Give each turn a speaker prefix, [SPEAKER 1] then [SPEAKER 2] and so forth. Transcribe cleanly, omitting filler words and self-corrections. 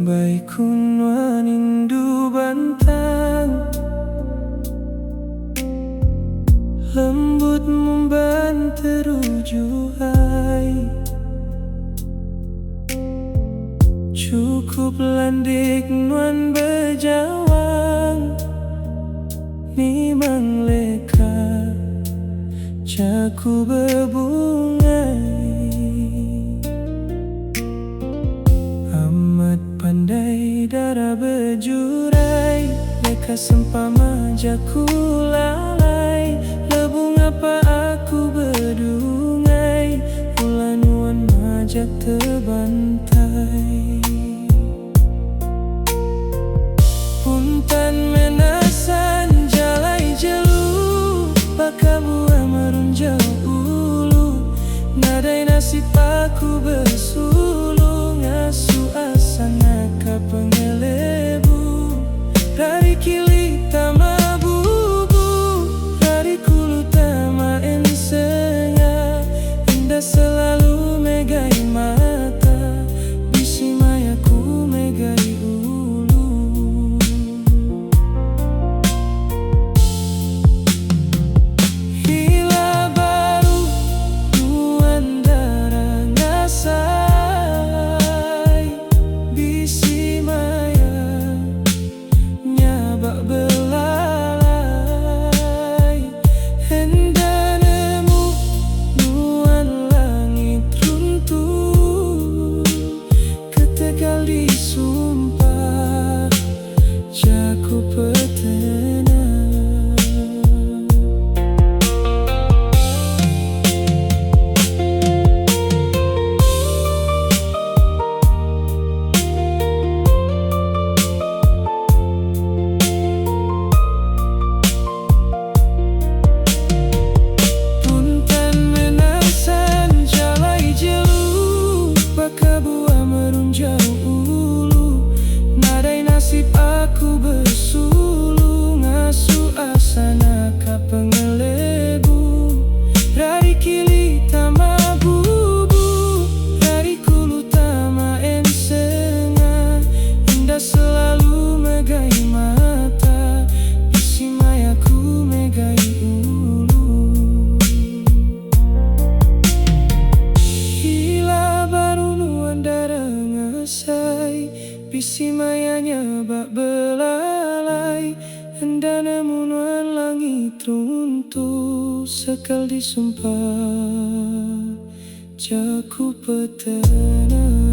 [SPEAKER 1] Bai kunwan indu bantang, lembut membantu rujuhai. Cukup landik nuan bejawang, nimang leka caku berbungai. Amat pandai darah berjurai, leka sempama jaku lalai. Lebung apa aku berdungai, ulanuan majak terbantai. Puntan menasan jalai jelu, baka buah merunjau ulu. Nadai nasib aku bersulung, asu asana ka pengelebu. Dari kili tama bubu, dari kulu tama ensenga. Indah selalu megai mata, bisi mayaku megai ulu. Hila baru nuan darah ngasai, bisi maya nyabak belalai. Hendak nemu nuan langit runtuh, ketegal disumpah jaku petena. Puntan menasan jalai jelu, baka buah merunjau ulu. Nadai nasib aku bersulung, asu asana ka pengelebu. Dari kili tama bubu, dari kulu tama ensenga. Indah selalu megai mata, bisi mayaku megai ulu. Hila baru nuan darah ngasai, bisi mayanya bak belalai. Hendak nemu nuan langit runtuh, sekal disumpah jaku petena.